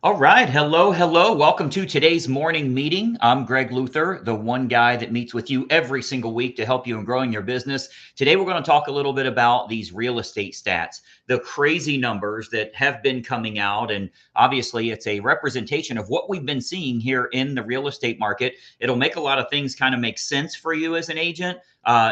All right. Hello, hello. Welcome to today's morning meeting. I'm Greg Luther, the one guy that meets with you every single week to help you in growing your business. Today, we're going to talk a little bit about these real estate stats, the crazy numbers that have been coming out. And obviously, it's a representation of what we've been seeing here in the real estate market. It'll make a lot of things kind of make sense for you as an agent.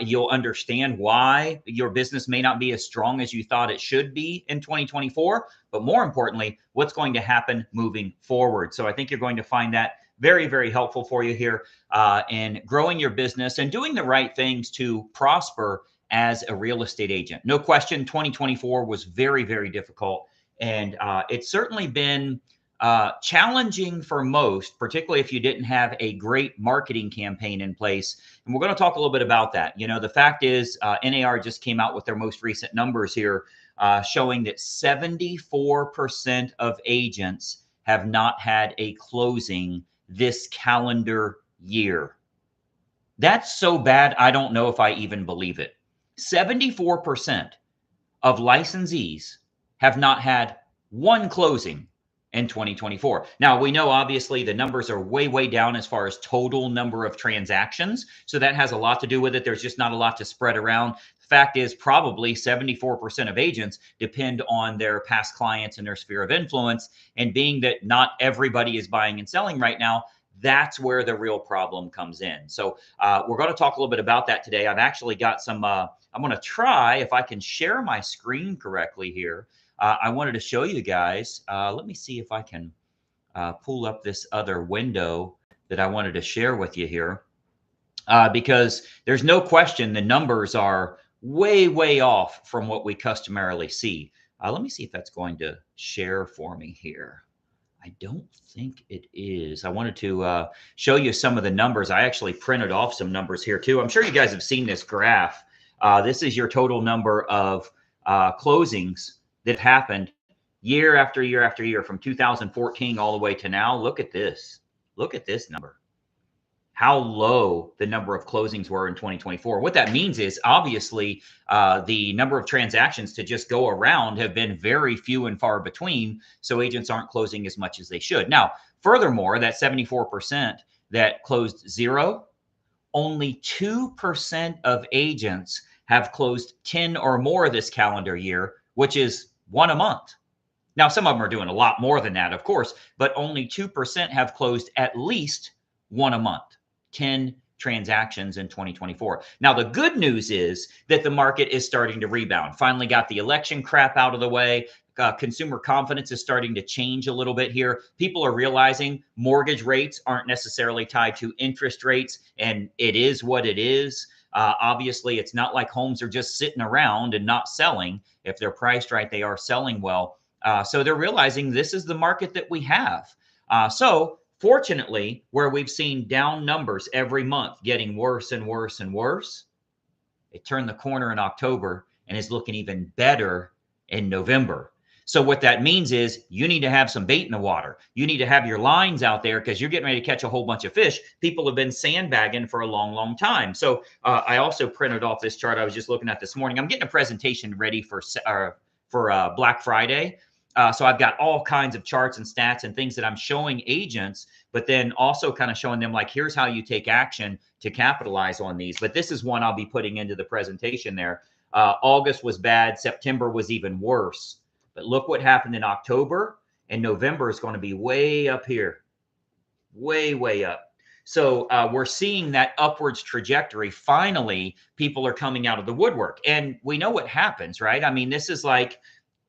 You'll understand why your business may not be as strong as you thought it should be in 2024, but more importantly, what's going to happen moving forward. So I think you're going to find that very, very helpful for you here in growing your business and doing the right things to prosper as a real estate agent. No question, 2024 was very, very difficult. And it's certainly been challenging for most, particularly if you didn't have a great marketing campaign in place. And we're going to talk a little bit about that. You know, the fact is, NAR just came out with their most recent numbers here, showing that 74% of agents have not had a closing this calendar year. That's so bad, I don't know if I even believe it. 74% of licensees have not had one closing in 2024. Now, we know obviously the numbers are way, way down as far as total number of transactions. So that has a lot to do with it. There's just not a lot to spread around. The fact is, probably 74% of agents depend on their past clients and their sphere of influence. And being that not everybody is buying and selling right now, that's where the real problem comes in. So we're going to talk a little bit about that today. I've actually got some, I'm going to try if I can share my screen correctly here. I wanted to show you guys. Let me see if I can pull up this other window that I wanted to share with you here, because there's no question the numbers are way, way off from what we customarily see. Let me see if that's going to share for me here. I don't think it is. I wanted to show you some of the numbers. I actually printed off some numbers here too. I'm sure you guys have seen this graph. This is your total number of closings that happened year after year after year from 2014 all the way to now. Look at this. Look at this number. How low the number of closings were in 2024. What that means is obviously the number of transactions to just go around have been very few and far between. So agents aren't closing as much as they should. Now, furthermore, that 74% that closed zero, only 2% of agents have closed 10 or more this calendar year, which is one a month. Now, some of them are doing a lot more than that, of course, but only 2% have closed at least one a month. 10 transactions in 2024. Now, the good news is that the market is starting to rebound. Finally got the election crap out of the way. Consumer confidence is starting to change a little bit here. People are realizing mortgage rates aren't necessarily tied to interest rates, and it is what it is. Obviously, it's not like homes are just sitting around and not selling. If they're priced right, they are selling well. So they're realizing this is the market that we have. So fortunately, where we've seen down numbers every month getting worse and worse and worse, it turned the corner in October and is looking even better in November. So what that means is you need to have some bait in the water. You need to have your lines out there because you're getting ready to catch a whole bunch of fish. People have been sandbagging for a long, long time. So I also printed off this chart I was just looking at this morning. I'm getting a presentation ready for Black Friday. So I've got all kinds of charts and stats and things that I'm showing agents, but then also kind of showing them like, here's how you take action to capitalize on these. But this is one I'll be putting into the presentation there. August was bad. September was even worse. But look what happened in October, and November is going to be way up here, way, way up. So we're seeing that upwards trajectory. Finally, people are coming out of the woodwork, and we know what happens, right? I mean, this is like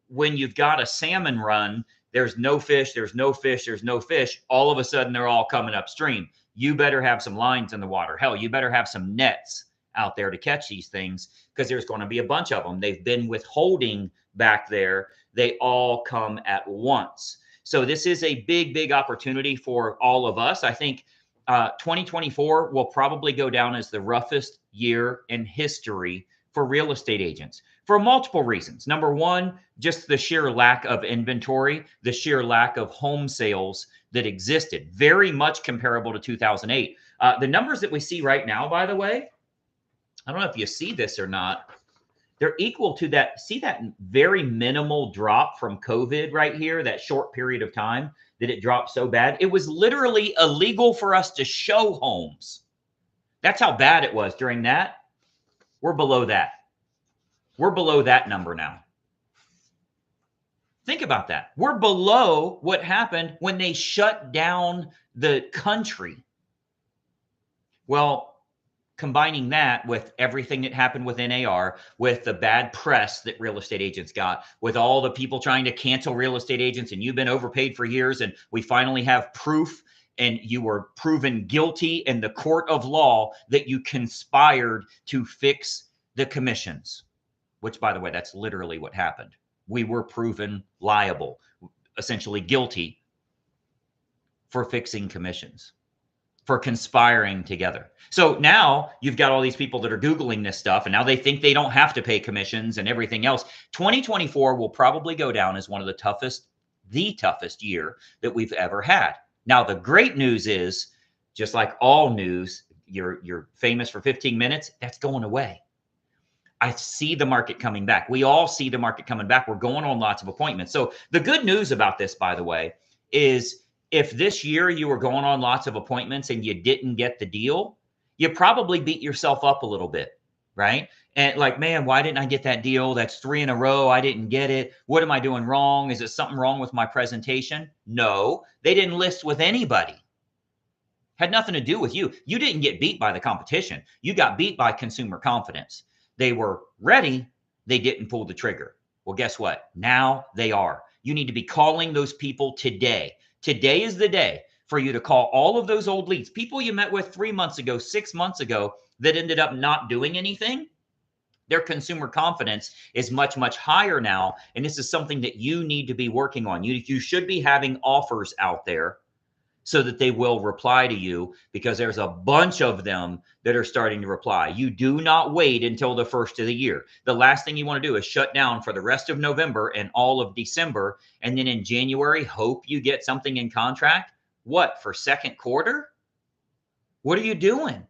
when you've got a salmon run, there's no fish, there's no fish, there's no fish. All of a sudden, they're all coming upstream. You better have some lines in the water. Hell, you better have some nets out there to catch these things because there's going to be a bunch of them. They've been withholding back there. They all come at once. So this is a big, big opportunity for all of us. I think 2024 will probably go down as the roughest year in history for real estate agents for multiple reasons. Number one, just the sheer lack of inventory, the sheer lack of home sales that existed, very much comparable to 2008. The numbers that we see right now, by the way, I don't know if you see this or not, They're equal to that. See that very minimal drop from COVID right here, that short period of time that it dropped so bad. It was literally illegal for us to show homes. That's how bad it was during that. We're below that. We're below that number now. Think about that. We're below what happened when they shut down the country. Well, combining that with everything that happened with NAR, with the bad press that real estate agents got, with all the people trying to cancel real estate agents, and you've been overpaid for years, and we finally have proof, and you were proven guilty in the court of law that you conspired to fix the commissions, which, by the way, that's literally what happened. We were proven liable, essentially guilty, for fixing commissions, for conspiring together. So now you've got all these people that are Googling this stuff, and now they think they don't have to pay commissions and everything else. 2024 will probably go down as one of the toughest year that we've ever had. Now, the great news is, just like all news, you're famous for 15 minutes, that's going away. I see the market coming back. We all see the market coming back. We're going on lots of appointments. So the good news about this, by the way, is if this year you were going on lots of appointments and you didn't get the deal, you probably beat yourself up a little bit, right? And like, man, why didn't I get that deal? That's 3 in a row. I didn't get it. What am I doing wrong? Is it something wrong with my presentation? No, they didn't list with anybody. Had nothing to do with you. You didn't get beat by the competition. You got beat by consumer confidence. They were ready. They didn't pull the trigger. Well, guess what? Now they are. You need to be calling those people today. Today is the day for you to call all of those old leads, people you met with 3 months ago, 6 months ago, that ended up not doing anything. Their consumer confidence is much, much higher now. And this is something that you need to be working on. You should be having offers out there so that they will reply to you, because there's a bunch of them that are starting to reply. You do not wait until the first of the year. The last thing you want to do is shut down for the rest of November and all of December, and then in January, hope you get something in contract. What, for second quarter? What are you doing?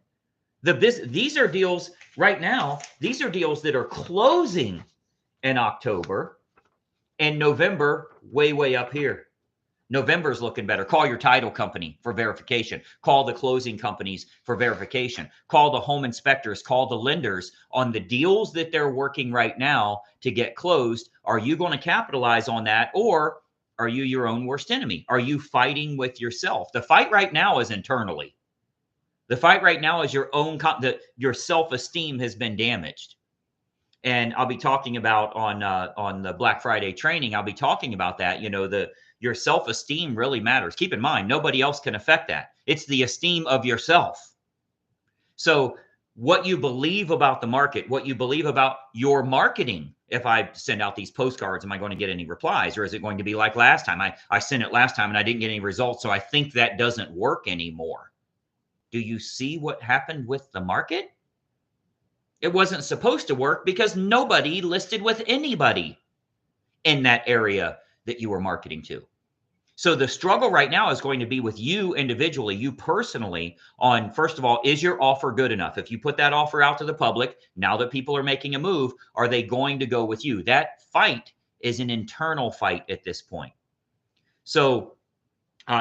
These are deals right now. These are deals that are closing in October, and November way, way up here. November's looking better. Call your title company for verification. Call the closing companies for verification. Call the home inspectors. Call the lenders on the deals that they're working right now to get closed. Are you going to capitalize on that, or are you your own worst enemy? Are you fighting with yourself? The fight right now is internally. The fight right now is your own, your self-esteem has been damaged. And I'll be talking about on the Black Friday training, I'll be talking about that. Your self-esteem really matters. Keep in mind, nobody else can affect that. It's the esteem of yourself. So what you believe about the market, what you believe about your marketing. If I send out these postcards, am I going to get any replies? Or is it going to be like last time? I sent it last time and I didn't get any results. So I think that doesn't work anymore. Do you see what happened with the market? It wasn't supposed to work because nobody listed with anybody in that area that you were marketing to. So the struggle right now is going to be with you individually, you personally, on, first of all, is your offer good enough? If you put that offer out to the public, now that people are making a move, are they going to go with you? That fight is an internal fight at this point. So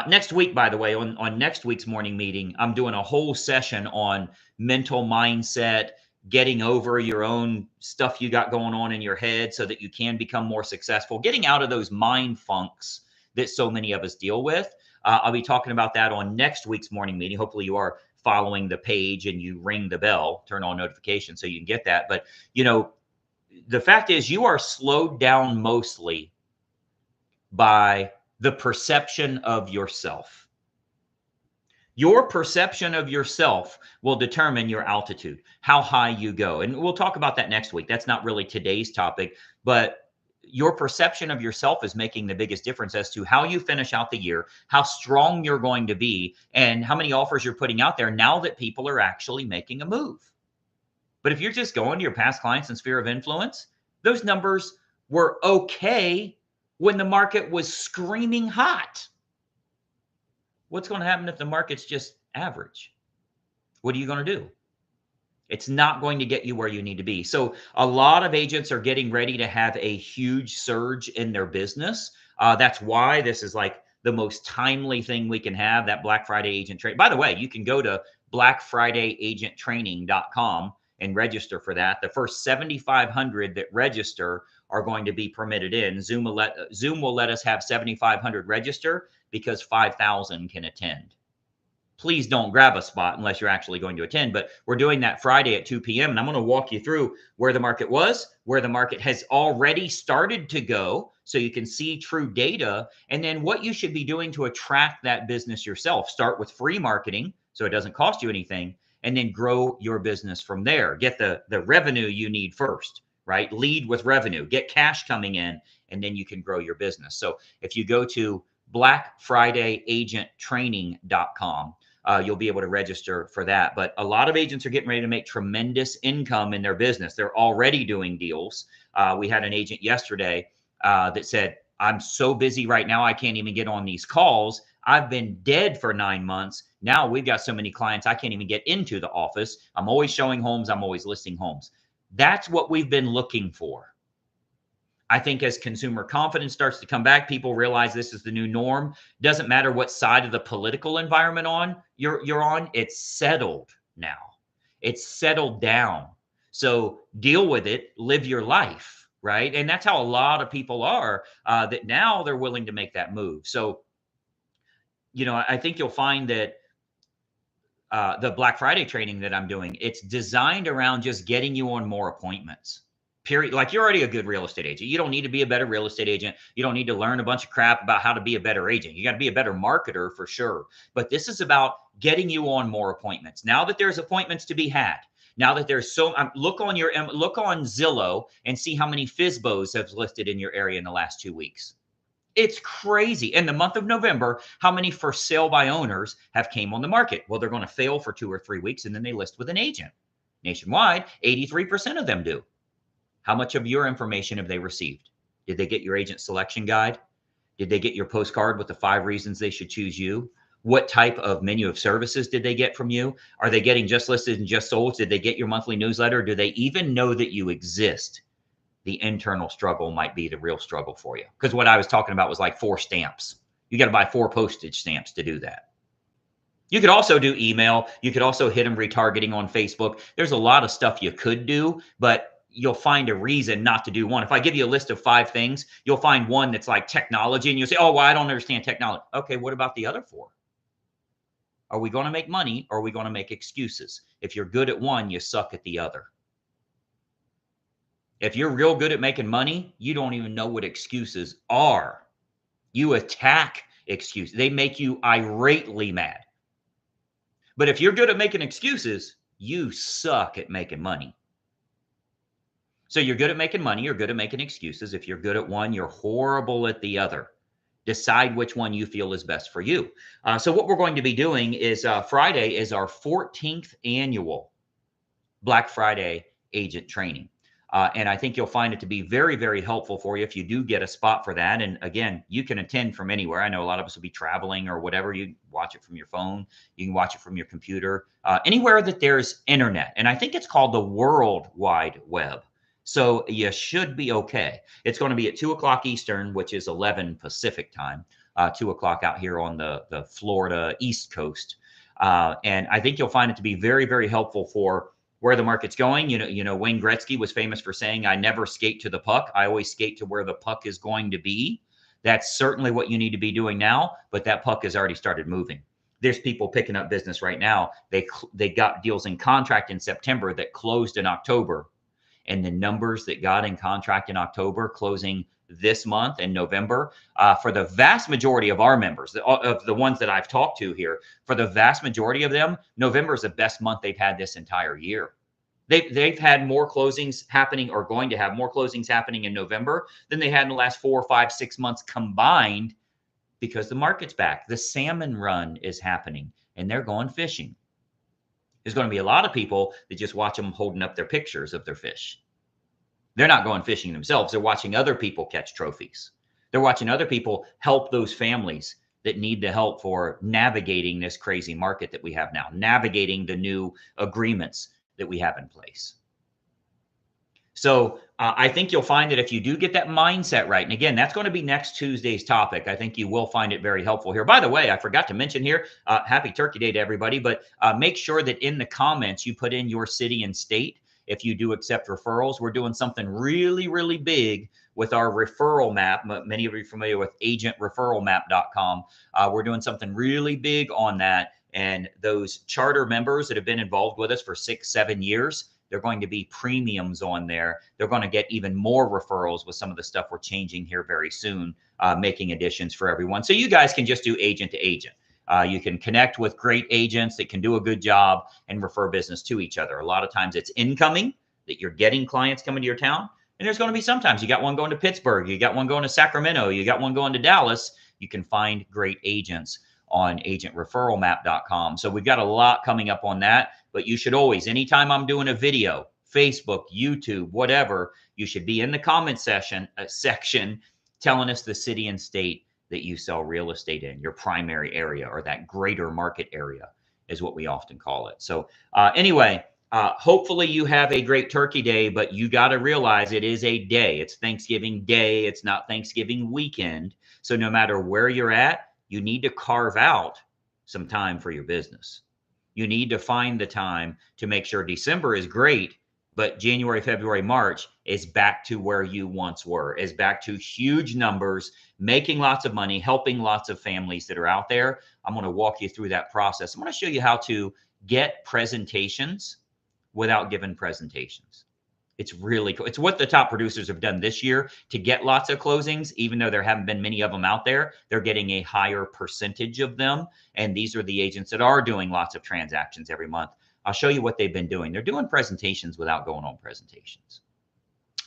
next week, by the way, on next week's morning meeting, I'm doing a whole session on mental mindset, getting over your own stuff you got going on in your head so that you can become more successful, getting out of those mind funks that so many of us deal with. I'll be talking about that on next week's morning meeting. Hopefully you are following the page and you ring the bell, turn on notifications so you can get that. But, the fact is you are slowed down mostly by the perception of yourself. Your perception of yourself will determine your altitude, how high you go. And we'll talk about that next week. That's not really today's topic, but your perception of yourself is making the biggest difference as to how you finish out the year, how strong you're going to be, and how many offers you're putting out there now that people are actually making a move. But if you're just going to your past clients and sphere of influence, those numbers were okay when the market was screaming hot. What's going to happen if the market's just average? What are you going to do? It's not going to get you where you need to be. So a lot of agents are getting ready to have a huge surge in their business. That's why this is like the most timely thing we can have, that Black Friday agent training. By the way, you can go to blackfridayagenttraining.com and register for that. The first 7,500 that register are going to be permitted in. Zoom will let us have 7,500 register because 5,000 can attend. Please don't grab a spot unless you're actually going to attend. But we're doing that Friday at 2 p.m. And I'm going to walk you through where the market was, where the market has already started to go, so you can see true data, and then what you should be doing to attract that business yourself. Start with free marketing so it doesn't cost you anything, and then grow your business from there. Get the revenue you need first, right? Lead with revenue, get cash coming in, and then you can grow your business. So if you go to blackfridayagenttraining.com, you'll be able to register for that. But a lot of agents are getting ready to make tremendous income in their business. They're already doing deals. We had an agent yesterday that said, I'm so busy right now, I can't even get on these calls. I've been dead for 9 months. Now we've got so many clients, I can't even get into the office. I'm always showing homes. I'm always listing homes. That's what we've been looking for. I think as consumer confidence starts to come back, people realize this is the new norm. Doesn't matter what side of the political environment you're on, it's settled now. It's settled down. So deal with it, live your life, right? And that's how a lot of people are, that now they're willing to make that move. So, I think you'll find that the Black Friday training that I'm doing, it's designed around just getting you on more appointments. Period. Like, you're already a good real estate agent. You don't need to be a better real estate agent. You don't need to learn a bunch of crap about how to be a better agent. You got to be a better marketer for sure. But this is about getting you on more appointments. Now that there's appointments to be had, now that there's look on Zillow and see how many FSBOs have listed in your area in the last 2 weeks. It's crazy. In the month of November, how many for sale by owners have came on the market? Well, they're going to fail for 2 or 3 weeks and then they list with an agent. Nationwide, 83% of them do. How much of your information have they received? Did they get your agent selection guide? Did they get your postcard with the 5 reasons they should choose you? What type of menu of services did they get from you? Are they getting just listed and just sold? Did they get your monthly newsletter? Do they even know that you exist? The internal struggle might be the real struggle for you. Because what I was talking about was like 4 stamps. You got to buy 4 postage stamps to do that. You could also do email. You could also hit them retargeting on Facebook. There's a lot of stuff you could do, but you'll find a reason not to do one. If I give you a list of 5 things, you'll find one that's like technology and you'll say, oh, well, I don't understand technology. Okay, what about the other 4? Are we going to make money or are we going to make excuses? If you're good at one, you suck at the other. If you're real good at making money, you don't even know what excuses are. You attack excuses. They make you irately mad. But if you're good at making excuses, you suck at making money. So you're good at making money, you're good at making excuses. If you're good at one, you're horrible at the other. Decide which one you feel is best for you. So what we're going to be doing is Friday is our 14th annual Black Friday agent training. And I think you'll find it to be very, very helpful for you if you do get a spot for that. And again, you can attend from anywhere. I know a lot of us will be traveling or whatever. You can watch it from your phone. You can watch it from your computer, anywhere that there's internet. And I think it's called the World Wide Web. So you should be okay. It's going to be at 2 o'clock Eastern, which is 11 Pacific time, 2 o'clock out here on the Florida East Coast. And I think you'll find it to be very, very helpful for where the market's going. Wayne Gretzky was famous for saying, I never skate to the puck. I always skate to where the puck is going to be. That's certainly what you need to be doing now, but that puck has already started moving. There's people picking up business right now. They got deals in contract in September that closed in October. And the numbers that got in contract in October closing this month in November, for the vast majority of our members, of the ones that I've talked to here, for the vast majority of them, November is the best month they've had this entire year. They've had more closings happening, or going to have more closings happening in November than they had in the last 4, 5, 6 months combined, because the market's back. The salmon run is happening and they're going fishing. There's going to be a lot of people that just watch them holding up their pictures of their fish. They're not going fishing themselves. They're watching other people catch trophies. They're watching other people help those families that need the help for navigating this crazy market that we have now, navigating the new agreements, that we have in place. So I think you'll find that if you do get that mindset right, and again, that's going to be next Tuesday's topic. I think you will find it very helpful here. By the way, I forgot to mention here, happy Turkey Day to everybody, but make sure that in the comments you put in your city and state. If you do accept referrals, we're doing something really, really big with our referral map. Many of you are familiar with agentreferralmap.com. We're doing something really big on that. And those charter members that have been involved with us for 6, 7 years, they're going to be premiums on there. They're going to get even more referrals with some of the stuff we're changing here very soon, making additions for everyone. So you guys can just do agent to agent. You can connect with great agents that can do a good job and refer business to each other. A lot of times it's incoming, that you're getting clients coming to your town. And there's going to be sometimes you got one going to Pittsburgh, you got one going to Sacramento, you got one going to Dallas. You can find great agents on agentreferralmap.com. So we've got a lot coming up on that, but you should always, anytime I'm doing a video, Facebook, YouTube, whatever, you should be in the comment section telling us the city and state that you sell real estate in, your primary area, or that greater market area is what we often call it. So anyway, hopefully you have a great Turkey Day, but you got to realize it is a day. It's Thanksgiving Day. It's not Thanksgiving weekend. So no matter where you're at, you need to carve out some time for your business. You need to find the time to make sure December is great, but January, February, March is back to where you once were, is back to huge numbers, making lots of money, helping lots of families that are out there. I'm going to walk you through that process. I'm going to show you how to get presentations without giving presentations. It's really cool. It's what the top producers have done this year to get lots of closings, even though there haven't been many of them out there. They're getting a higher percentage of them. And these are the agents that are doing lots of transactions every month. I'll show you what they've been doing. They're doing presentations without going on presentations.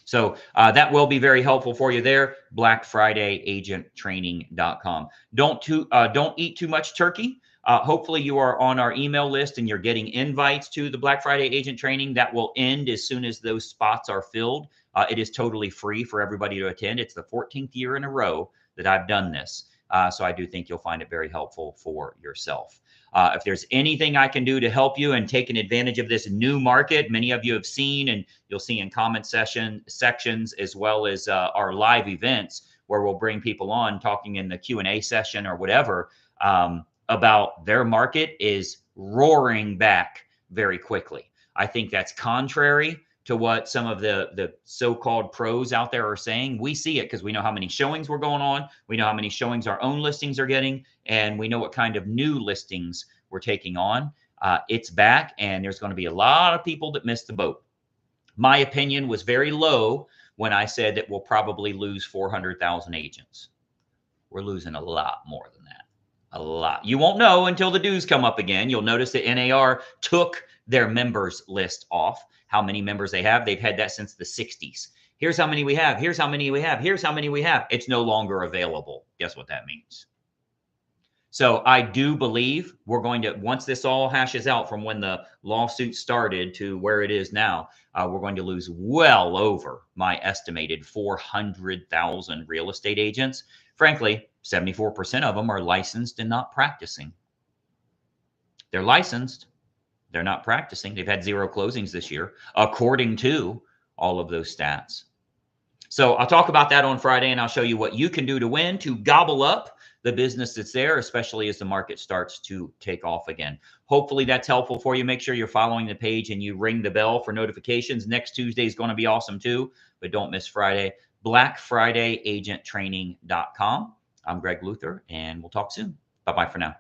So that will be very helpful for you there. BlackFridayAgentTraining.com. Don't eat too much turkey. Hopefully you are on our email list and you're getting invites to the Black Friday Agent Training. That will end as soon as those spots are filled. It is totally free for everybody to attend. It's the 14th year in a row that I've done this. So I do think you'll find it very helpful for yourself. If there's anything I can do to help you and taking advantage of this new market, many of you have seen, and you'll see in comment sections, as well as our live events where we'll bring people on talking in the Q&A session or whatever, about their market is roaring back very quickly. I think that's contrary to what some of the so-called pros out there are saying. We see it because we know how many showings we're going on. We know how many showings our own listings are getting, and we know what kind of new listings we're taking on. It's back, and there's going to be a lot of people that missed the boat. My opinion was very low when I said that we'll probably lose 400,000 agents. We're losing a lot more than that. A lot. You won't know until the dues come up again. You'll notice that NAR took their members list off. How many members they have. They've had that since the 60s. Here's how many we have. Here's how many we have. Here's how many we have. It's no longer available. Guess what that means? So I do believe we're going to, once this all hashes out from when the lawsuit started to where it is now, we're going to lose well over my estimated 400,000 real estate agents. Frankly, 74% of them are licensed and not practicing. They're licensed. They're not practicing. They've had 0 closings this year, according to all of those stats. So I'll talk about that on Friday, and I'll show you what you can do to win, to gobble up the business that's there, especially as the market starts to take off again. Hopefully that's helpful for you. Make sure you're following the page and you ring the bell for notifications. Next Tuesday is going to be awesome too, but don't miss Friday. BlackFridayAgentTraining.com. I'm Greg Luther, and we'll talk soon. Bye-bye for now.